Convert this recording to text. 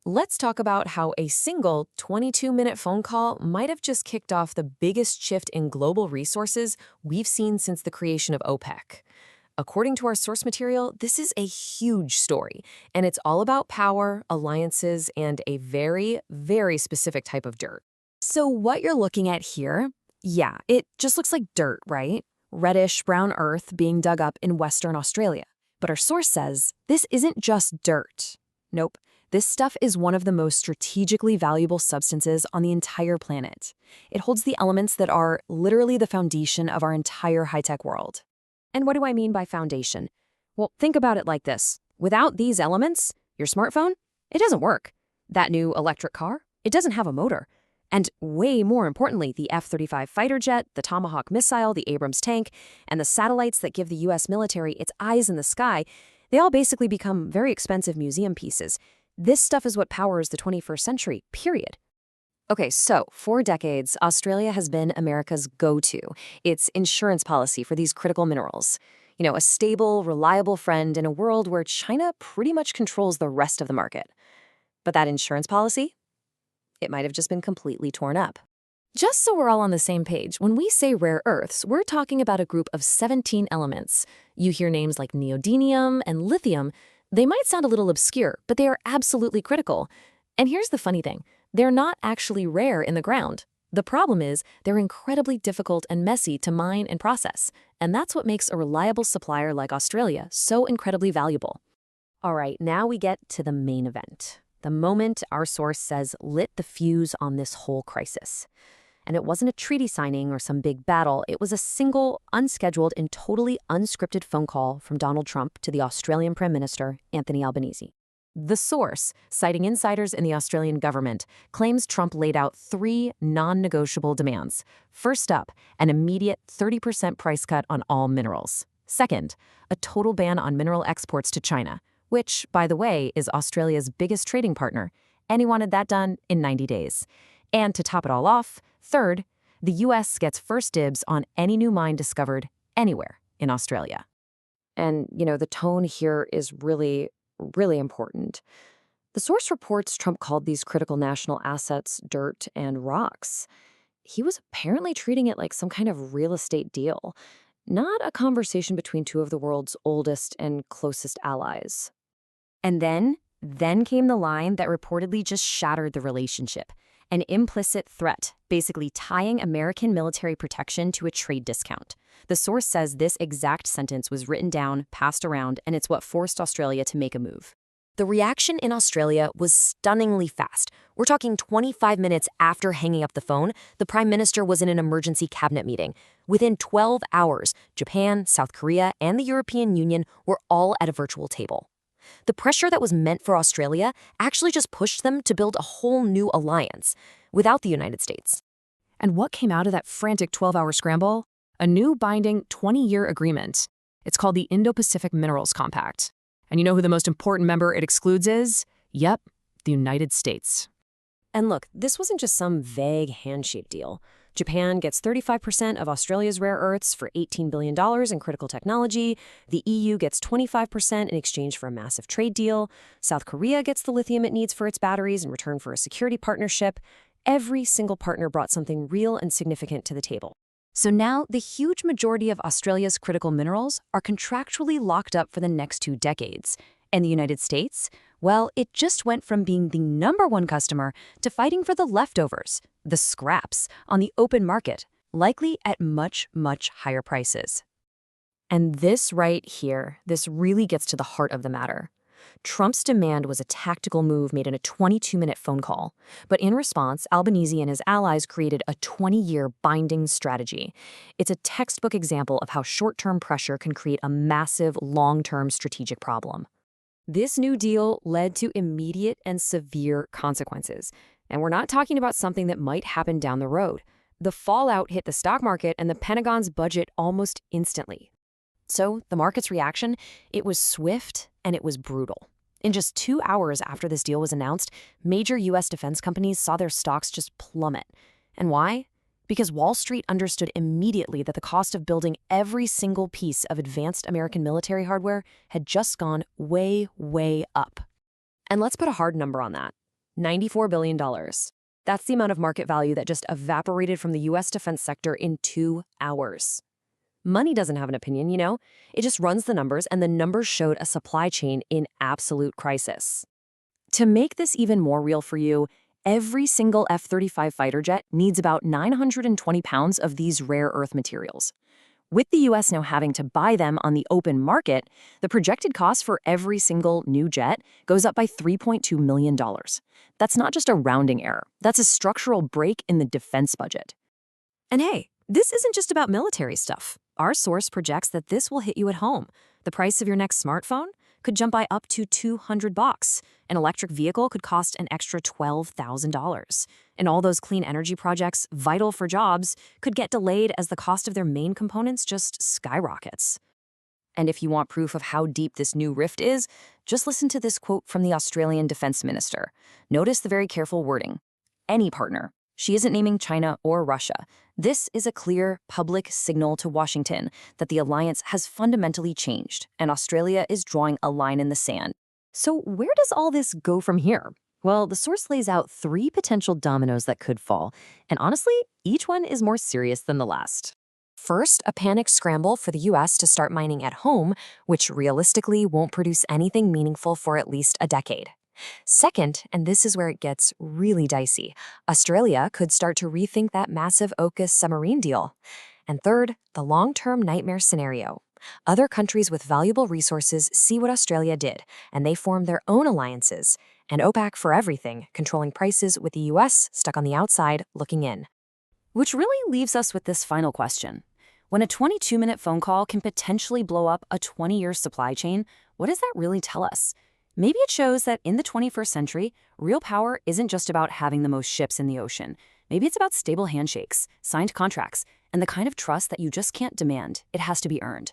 Let's talk about how a single 22-minute phone call might have just kicked off the biggest shift in global resources we've seen since the creation of OPEC. According to our source material, this is a huge story, and it's all about power, alliances, and a very, very specific type of dirt. So what you're looking at here, yeah, it just looks like dirt, right? Reddish brown earth being dug up in Western Australia. But our source says this isn't just dirt. Nope. This stuff is one of the most strategically valuable substances on the entire planet. It holds the elements that are literally the foundation of our entire high-tech world. And what do I mean by foundation? Well, think about it like this. Without these elements, your smartphone, it doesn't work. That new electric car, it doesn't have a motor. And way more importantly, the F-35 fighter jet, the Tomahawk missile, the Abrams tank, and the satellites that give the U.S. military its eyes in the sky, they all basically become very expensive museum pieces. This stuff is what powers the 21st century, period. Okay, so for decades, Australia has been America's go-to. Its insurance policy for these critical minerals. You know, a stable, reliable friend in a world where China pretty much controls the rest of the market. But that insurance policy? It might have just been completely torn up. Just so we're all on the same page, when we say rare earths, we're talking about a group of 17 elements. You hear names like neodymium and lithium. They might sound a little obscure, but they are absolutely critical. And here's the funny thing. They're not actually rare in the ground. The problem is they're incredibly difficult and messy to mine and process. And that's what makes a reliable supplier like Australia so incredibly valuable. All right, now we get to the main event. The moment our source says lit the fuse on this whole crisis. And it wasn't a treaty signing or some big battle. It was a single, unscheduled, and totally unscripted phone call from Donald Trump to the Australian Prime Minister, Anthony Albanese. The source, citing insiders in the Australian government, claims Trump laid out 3 non-negotiable demands. First up, an immediate 30% price cut on all minerals. Second, a total ban on mineral exports to China, which, by the way, is Australia's biggest trading partner, and he wanted that done in 90 days. And to top it all off, third, the U.S. gets first dibs on any new mine discovered anywhere in Australia. And, the tone here is really important. The source reports Trump called these critical national assets dirt and rocks. He was apparently treating it like some kind of real estate deal, not a conversation between two of the world's oldest and closest allies. And then came the line that reportedly just shattered the relationship. An implicit threat, basically tying American military protection to a trade discount. The source says this exact sentence was written down, passed around, and it's what forced Australia to make a move. The reaction in Australia was stunningly fast. We're talking 25 minutes after hanging up the phone, the Prime Minister was in an emergency cabinet meeting. Within 12 hours, Japan, South Korea, and the European Union were all at a virtual table. The pressure that was meant for Australia actually just pushed them to build a whole new alliance without the United States. And what came out of that frantic 12-hour scramble? A new binding 20-year agreement. It's called the Indo-Pacific Minerals Compact. And you know who the most important member it excludes is? Yep, the United States. And look, this wasn't just some vague handshake deal. Japan gets 35% of Australia's rare earths for $18 billion in critical technology. The EU gets 25% in exchange for a massive trade deal. South Korea gets the lithium it needs for its batteries in return for a security partnership. Every single partner brought something real and significant to the table. So now the huge majority of Australia's critical minerals are contractually locked up for the next 2 decades. And the United States? Well, it just went from being the #1 customer to fighting for the leftovers, the scraps, on the open market, likely at much, much higher prices. And this right here, this really gets to the heart of the matter. Trump's demand was a tactical move made in a 22-minute phone call. But in response, Albanese and his allies created a 20-year binding strategy. It's a textbook example of how short-term pressure can create a massive, long-term strategic problem. This new deal led to immediate and severe consequences. And we're not talking about something that might happen down the road. The fallout hit the stock market and the Pentagon's budget almost instantly. So the market's reaction, it was swift and it was brutal. In just 2 hours after this deal was announced, major U.S. defense companies saw their stocks just plummet. And why? Because Wall Street understood immediately that the cost of building every single piece of advanced American military hardware had just gone way, way up. And let's put a hard number on that. $94 billion. That's the amount of market value that just evaporated from the U.S. defense sector in 2 hours. Money doesn't have an opinion, you know? It just runs the numbers, and the numbers showed a supply chain in absolute crisis. To make this even more real for you, every single F-35 fighter jet needs about 920 pounds of these rare earth materials. With the U.S. now having to buy them on the open market, the projected cost for every single new jet goes up by $3.2 million. That's not just a rounding error. That's a structural break in the defense budget. And hey, this isn't just about military stuff. Our source projects that this will hit you at home. The price of your next smartphone could jump by up to $200. An electric vehicle could cost an extra $12,000. And all those clean energy projects, vital for jobs, could get delayed as the cost of their main components just skyrockets. And if you want proof of how deep this new rift is, just listen to this quote from the Australian Defense Minister. Notice the very careful wording. Any partner. She isn't naming China or Russia. This is a clear public signal to Washington that the alliance has fundamentally changed, and Australia is drawing a line in the sand. So where does all this go from here? Well, the source lays out 3 potential dominoes that could fall, and honestly, each one is more serious than the last. First, a panic scramble for the U.S. to start mining at home, which realistically won't produce anything meaningful for at least a decade. Second, and this is where it gets really dicey, Australia could start to rethink that massive AUKUS submarine deal. And third, the long-term nightmare scenario. Other countries with valuable resources see what Australia did, and they form their own alliances, and OPEC for everything, controlling prices with the U.S. stuck on the outside looking in. Which really leaves us with this final question. When a 22-minute phone call can potentially blow up a 20-year supply chain, what does that really tell us? Maybe it shows that in the 21st century, real power isn't just about having the most ships in the ocean. Maybe it's about stable handshakes, signed contracts, and the kind of trust that you just can't demand. It has to be earned.